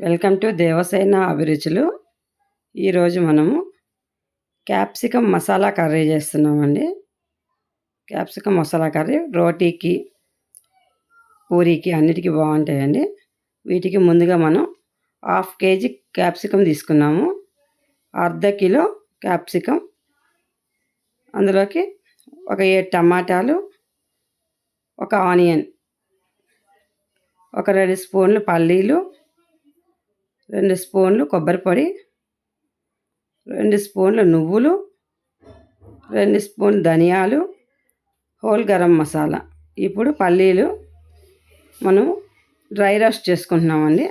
Welcome to Devasena అభిరుచులు. ఈరోజు మనము క్యాప్సికమ్ మసాలా కర్రీ చేస్తున్నామండి. క్యాప్సికమ్ మసాలా కర్రీ రోటీకి, పూరీకి అన్నిటికీ బాగుంటాయండి. వీటికి ముందుగా మనం 1/2 కేజీ క్యాప్సికమ్ తీసుకున్నాము. అర్ధ కిలో క్యాప్సికమ్, అందులోకి ఒక 7 టమాటాలు, ఒక ఆనియన్, ఒక 2 స్పూన్లు పల్లీలు, 2 స్పూన్లు కొబ్బరి పొడి, 2 స్పూన్లు నువ్వులు, 2 స్పూన్లు ధనియాలు, హోల్ గరం మసాలా. ఇప్పుడు పల్లీలు మనం డ్రై రోస్ట్ చేసుకుంటున్నామండి.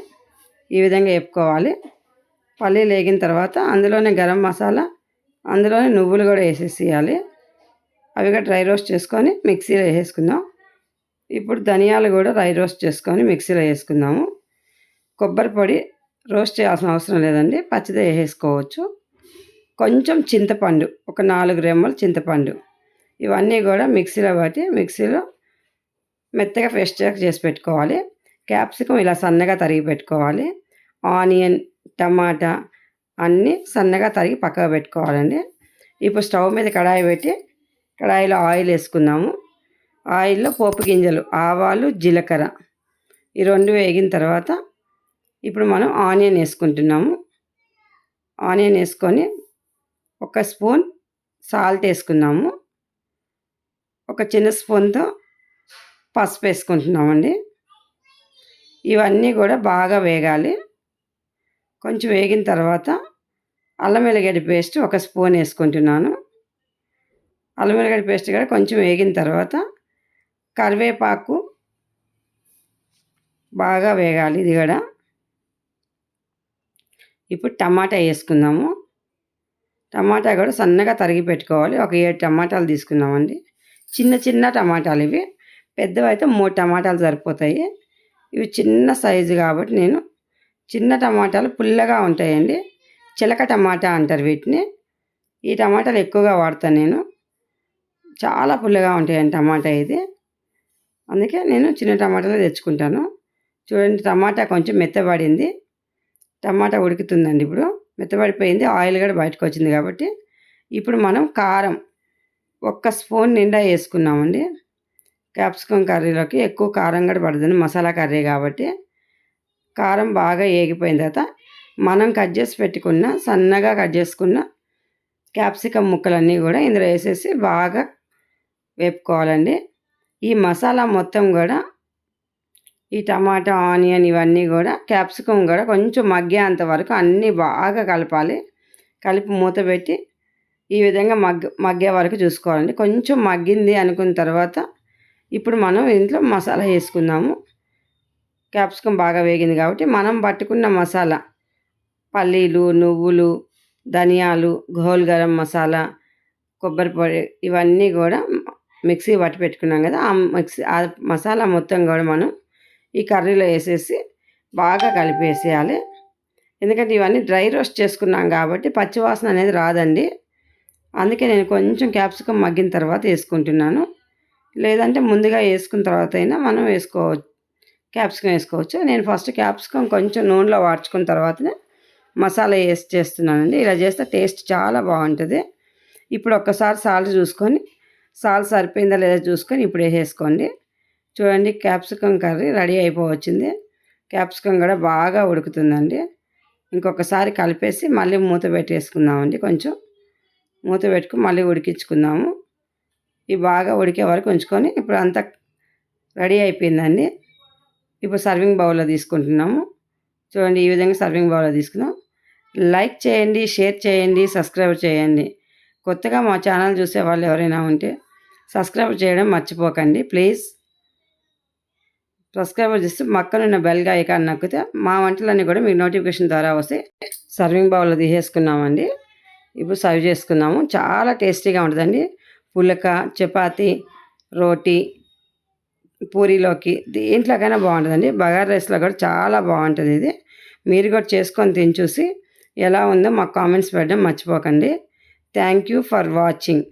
ఈ విధంగా వేపుకోవాలి. పల్లీలు వేగిన తర్వాత అందులోనే గరం మసాలా, అందులోనే నువ్వులు కూడా వేసేసేయాలి. అవి కూడా డ్రై రోస్ట్ చేసుకొని మిక్సీలో వేసేసుకుందాం. ఇప్పుడు ధనియాలు కూడా డ్రై రోస్ట్ చేసుకొని మిక్సీలో వేసుకుందాము. కొబ్బరి పొడి రోస్ట్ చేయాల్సిన అవసరం లేదండి, పచ్చిదే వేసుకోవచ్చు. కొంచెం చింతపండు, ఒక 4 రెమ్మలు చింతపండు, ఇవన్నీ కూడా మిక్సీలో మెత్తగా పేస్ట్ చేసి పెట్టుకోవాలి. క్యాప్సికం ఇలా సన్నగా తరిగి పెట్టుకోవాలి. ఆనియన్, టమాటా అన్నీ సన్నగా తరిగి పక్కకు పెట్టుకోవాలండి. ఇప్పుడు స్టవ్ మీద కడాయి పెట్టి కడాయిలో ఆయిల్ వేసుకుందాము. ఆయిల్లో పోపు గింజలు, ఆవాలు, జీలకర్ర ఈ 2 వేగిన తర్వాత ఇప్పుడు మనం ఆనియన్ వేసుకుంటున్నాము. ఆనియన్ వేసుకొని 1 స్పూన్ సాల్ట్ వేసుకున్నాము. ఒక చిన్న స్పూన్తో పసుపు వేసుకుంటున్నామండి. ఇవన్నీ కూడా బాగా వేగాలి. కొంచెం వేగిన తర్వాత అల్లం వెల్లిగడ్డ పేస్ట్ 1 స్పూన్ వేసుకుంటున్నాను. అల్లం వెల్లిగడ్డ పేస్ట్ కూడా కొంచెం వేగిన తర్వాత కరివేపాకు బాగా వేగాలి. ఇది కూడా ఇప్పుడు టమాటా వేసుకుందాము. టమాటా కూడా సన్నగా తరిగి పెట్టుకోవాలి. ఒక 7 టమాటాలు తీసుకున్నామండి. చిన్న చిన్న టమాటాలు ఇవి. పెద్దవైతే 3 టమాటాలు సరిపోతాయి. ఇవి చిన్న సైజు కాబట్టి నేను చిన్న టమాటాలు పుల్లగా ఉంటాయండి. చిలక టమాటా అంటారు వీటిని. ఈ టమాటాలు ఎక్కువగా వాడతాను నేను. చాలా పుల్లగా ఉంటాయండి టమాటా ఇది. అందుకే నేను చిన్న టమాటాలు తెచ్చుకుంటాను. చూడండి, టమాటా కొంచెం మెత్తబడింది. టమాటా ఉడుకుతుందండి. ఇప్పుడు మెత్తబడిపోయింది. ఆయిల్ కూడా బయటకు వచ్చింది కాబట్టి ఇప్పుడు మనం కారం 1 స్పూన్ నిండా వేసుకున్నామండి. క్యాప్సికమ్ కర్రీలోకి ఎక్కువ కారం కూడా పడుతుంది, మసాలా కర్రీ కాబట్టి. కారం బాగా వేగిపోయిన తర్వాత మనం సన్నగా కట్ చేసుకున్న క్యాప్సికమ్ ముక్కలన్నీ కూడా ఇందులో వేసేసి బాగా వేపుకోవాలండి. ఈ మసాలా మొత్తం కూడా, ఈ టమాటా, ఆనియన్ ఇవన్నీ కూడా క్యాప్సికమ్ కూడా కొంచెం మగ్గేంత వరకు అన్నీ బాగా కలపాలి. కలిపి మూత పెట్టి ఈ విధంగా మగ్గే వరకు చూసుకోవాలండి. కొంచెం మగ్గింది అనుకున్న తర్వాత ఇప్పుడు మనం ఇంట్లో మసాలా వేసుకుందాము. క్యాప్సికమ్ బాగా వేగింది కాబట్టి మనం పట్టుకున్న మసాలా, పల్లీలు, నువ్వులు, ధనియాలు, హోల్ గరం మసాలా, కొబ్బరి పొడి ఇవన్నీ కూడా మిక్సీ పట్టి పెట్టుకున్నాం కదా, ఆ మసాలా మొత్తం కూడా మనం ఈ కర్రీలో వేసేసి బాగా కలిపేసేయాలి. ఎందుకంటే ఇవన్నీ డ్రై రోస్ట్ చేసుకున్నాం కాబట్టి పచ్చివాసన అనేది రాదండి. అందుకే నేను కొంచెం క్యాప్సికమ్ మగ్గిన తర్వాత వేసుకుంటున్నాను. లేదంటే ముందుగా వేసుకున్న తర్వాత అయినా మనం క్యాప్సికమ్ వేసుకోవచ్చు. నేను ఫస్ట్ క్యాప్సికమ్ కొంచెం నూనెలో వాడ్చుకున్న తర్వాతనే మసాలా వేసి చేస్తున్నానండి. ఇలా చేస్తే టేస్ట్ చాలా బాగుంటుంది. ఇప్పుడు ఒక్కసారి సాల్ట్ సరిపోయిందా లేదా చూసుకొని ఇప్పుడు వేసేసుకోండి. చూడండి, క్యాప్సికమ్ కర్రీ రెడీ అయిపోవచ్చింది. క్యాప్సికమ్ కూడా బాగా ఉడుకుతుందండి. ఇంకొకసారి కలిపేసి మళ్ళీ మూత పెట్టేసుకుందామండి. కొంచెం మూత పెట్టుకుని మళ్ళీ ఉడికించుకుందాము. ఇవి బాగా ఉడికే వరకు ఉంచుకొని ఇప్పుడు అంతా రెడీ అయిపోయిందండి. ఇప్పుడు సర్వింగ్ బౌల్లో తీసుకుంటున్నాము. చూడండి, ఈ విధంగా సర్వింగ్ బౌల్లో తీసుకుందాం. లైక్ చేయండి, షేర్ చేయండి, సబ్స్క్రైబ్ చేయండి. కొత్తగా మా ఛానల్ చూసే వాళ్ళు ఎవరైనా ఉంటే సబ్స్క్రైబ్ చేయడం మర్చిపోకండి ప్లీజ్. సబ్స్క్రైబ్ చేస్తే పక్కనున్న బెల్ ఐకాన్ నొక్కితే మా వంటలన్నీ కూడా మీకు నోటిఫికేషన్ ద్వారా వస్తాయి. సర్వింగ్ బౌల్లో తీసేసుకున్నామండి. ఇప్పుడు సర్వ్ చేసుకున్నాము. చాలా టేస్టీగా ఉంటుందండి. పులక, చపాతి, రోటీ, పూరీలోకి దేంట్లోకైనా బాగుంటుందండి. బగారా రైస్లో కూడా చాలా బాగుంటుంది ఇది. మీరు కూడా చేసుకొని తిని చూసి ఎలా ఉందో మాకు కామెంట్స్ పెట్టడం మర్చిపోకండి. Thank you for watching.